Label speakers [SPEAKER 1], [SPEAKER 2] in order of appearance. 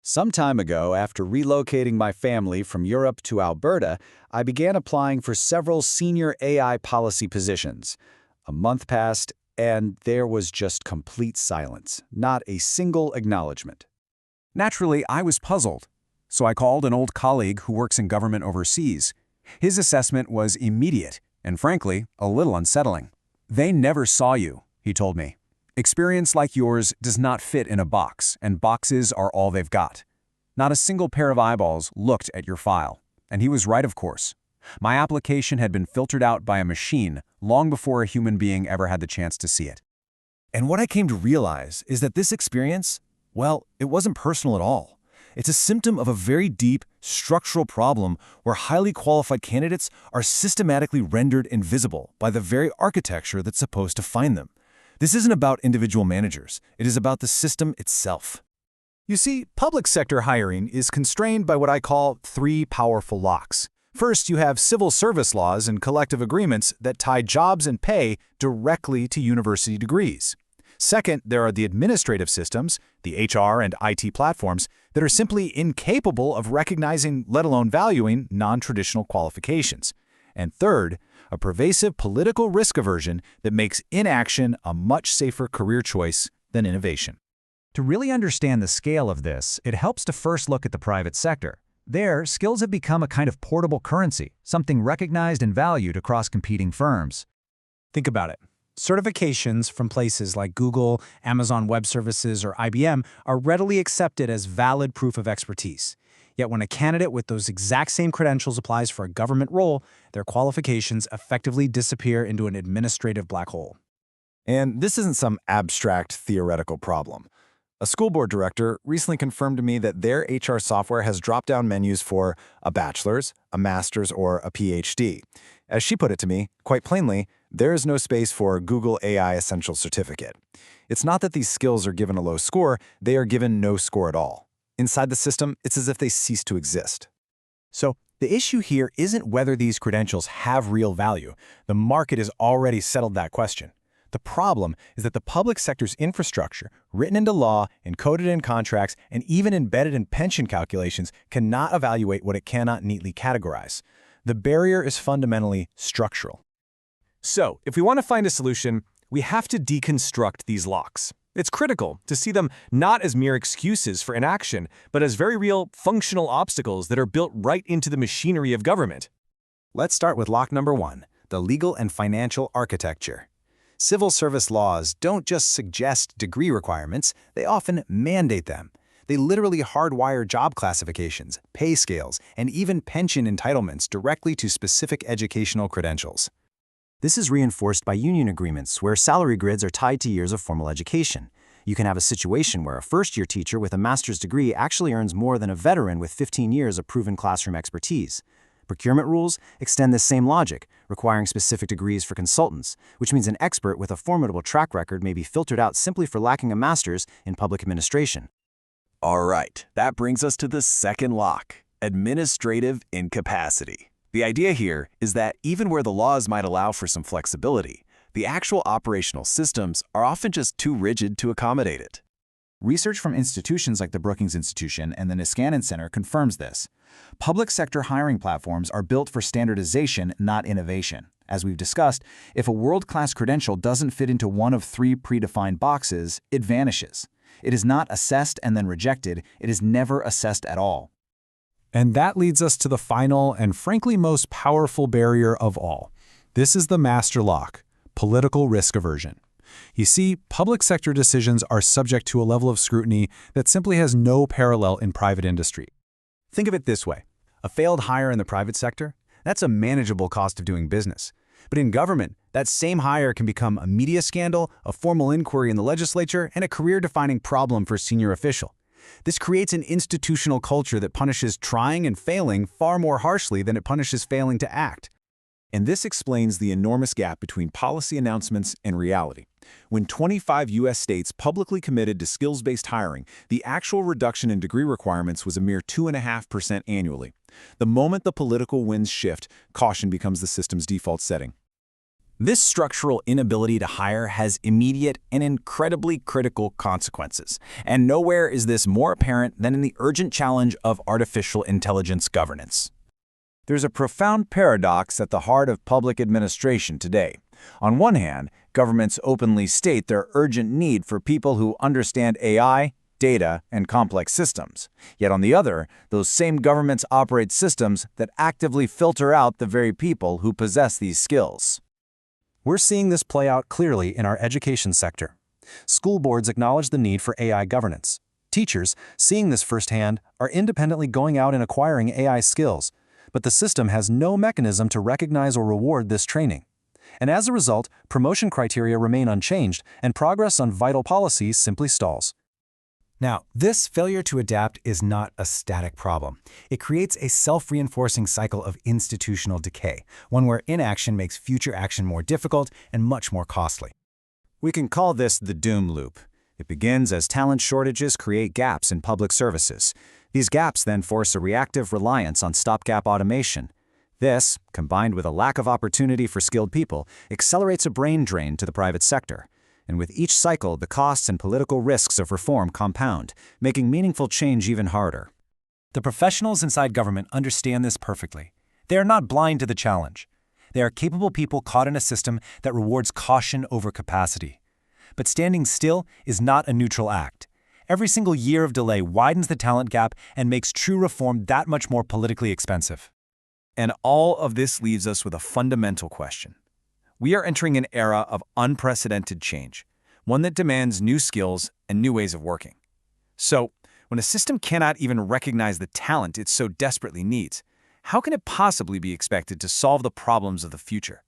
[SPEAKER 1] Some time ago, after relocating my family from Europe to Alberta, I began applying for several senior AI policy positions. A month passed, and there was just complete silence, not a single acknowledgement.
[SPEAKER 2] Naturally, I was puzzled, so I called an old colleague who works in government overseas. His assessment was immediate and, frankly, a little unsettling. "They never saw you," he told me. "Experience like yours does not fit in a box, and boxes are all they've got." Not a single pair of eyeballs looked at your file. And he was right, of course. My application had been filtered out by a machine long before a human being ever had the chance to see it.
[SPEAKER 3] And what I came to realize is that this experience, well, it wasn't personal at all. It's a symptom of a very deep, structural problem where highly qualified candidates are systematically rendered invisible by the very architecture that's supposed to find them. This isn't about individual managers. It is about the system itself.
[SPEAKER 4] You see, public sector hiring is constrained by what I call three powerful locks. First, you have civil service laws and collective agreements that tie jobs and pay directly to university degrees. Second, there are the administrative systems, the HR and IT platforms, that are simply incapable of recognizing, let alone valuing, non-traditional qualifications. And third, a pervasive political risk aversion that makes inaction a much safer career choice than innovation.
[SPEAKER 5] To really understand the scale of this, it helps to first look at the private sector. There, skills have become a kind of portable currency, something recognized and valued across competing firms.
[SPEAKER 6] Think about it. Certifications from places like Google, Amazon Web Services, or IBM are readily accepted as valid proof of expertise. Yet when a candidate with those exact same credentials applies for a government role, their qualifications effectively disappear into an administrative black hole.
[SPEAKER 3] And this isn't some abstract theoretical problem. A school board director recently confirmed to me that their HR software has drop-down menus for a bachelor's, a master's, or a PhD. As she put it to me, quite plainly, there is no space for Google AI Essential Certificate. It's not that these skills are given a low score, they are given no score at all. Inside the system, it's as if they cease to exist.
[SPEAKER 7] So, the issue here isn't whether these credentials have real value. The market has already settled that question. The problem is that the public sector's infrastructure, written into law, encoded in contracts, and even embedded in pension calculations, cannot evaluate what it cannot neatly categorize. The barrier is fundamentally structural.
[SPEAKER 8] So, if we want to find a solution, we have to deconstruct these locks. It's critical to see them not as mere excuses for inaction, but as very real functional obstacles that are built right into the machinery of government.
[SPEAKER 3] Let's start with lock number one, the legal and financial architecture. Civil service laws don't just suggest degree requirements, they often mandate them. They literally hardwire job classifications, pay scales, and even pension entitlements directly to specific educational credentials. This is reinforced by union agreements where salary grids are tied to years of formal education. You can have a situation where a first-year teacher with a master's degree actually earns more than a veteran with 15 years of proven classroom expertise. Procurement rules extend this same logic, requiring specific degrees for consultants, which means an expert with a formidable track record may be filtered out simply for lacking a master's in public administration.
[SPEAKER 2] All right, that brings us to the second lock, administrative incapacity. The idea here is that even where the laws might allow for some flexibility, the actual operational systems are often just too rigid to accommodate it.
[SPEAKER 9] Research from institutions like the Brookings Institution and the Niskanen Center confirms this. Public sector hiring platforms are built for standardization, not innovation. As we've discussed, if a world-class credential doesn't fit into one of three predefined boxes, it vanishes. It is not assessed and then rejected. It is never assessed at all.
[SPEAKER 4] And that leads us to the final and frankly most powerful barrier of all. This is the master lock, political risk aversion. You see, public sector decisions are subject to a level of scrutiny that simply has no parallel in private industry.
[SPEAKER 5] Think of it this way. A failed hire in the private sector, that's a manageable cost of doing business. But in government, that same hire can become a media scandal, a formal inquiry in the legislature, and a career-defining problem for a senior official. This creates an institutional culture that punishes trying and failing far more harshly than it punishes failing to act.
[SPEAKER 3] And this explains the enormous gap between policy announcements and reality. When 25 U.S. states publicly committed to skills-based hiring, the actual reduction in degree requirements was a mere 2.5% annually. The moment the political winds shift, caution becomes the system's default setting. This structural inability to hire has immediate and incredibly critical consequences, and nowhere is this more apparent than in the urgent challenge of artificial intelligence governance. There's a profound paradox at the heart of public administration today. On one hand, governments openly state their urgent need for people who understand AI, data, and complex systems. Yet on the other, those same governments operate systems that actively filter out the very people who possess these skills.
[SPEAKER 6] We're seeing this play out clearly in our education sector. School boards acknowledge the need for AI governance. Teachers, seeing this firsthand, are independently going out and acquiring AI skills, but the system has no mechanism to recognize or reward this training. And as a result, promotion criteria remain unchanged, and progress on vital policies simply stalls.
[SPEAKER 7] Now, this failure to adapt is not a static problem. It creates a self-reinforcing cycle of institutional decay, one where inaction makes future action more difficult and much more costly.
[SPEAKER 1] We can call this the doom loop. It begins as talent shortages create gaps in public services. These gaps then force a reactive reliance on stopgap automation. This, combined with a lack of opportunity for skilled people, accelerates a brain drain to the private sector. And with each cycle, the costs and political risks of reform compound, making meaningful change even harder.
[SPEAKER 7] The professionals inside government understand this perfectly. They are not blind to the challenge. They are capable people caught in a system that rewards caution over capacity. But standing still is not a neutral act. Every single year of delay widens the talent gap and makes true reform that much more politically expensive.
[SPEAKER 3] And all of this leaves us with a fundamental question. We are entering an era of unprecedented change, one that demands new skills and new ways of working. So, when a system cannot even recognize the talent it so desperately needs, how can it possibly be expected to solve the problems of the future?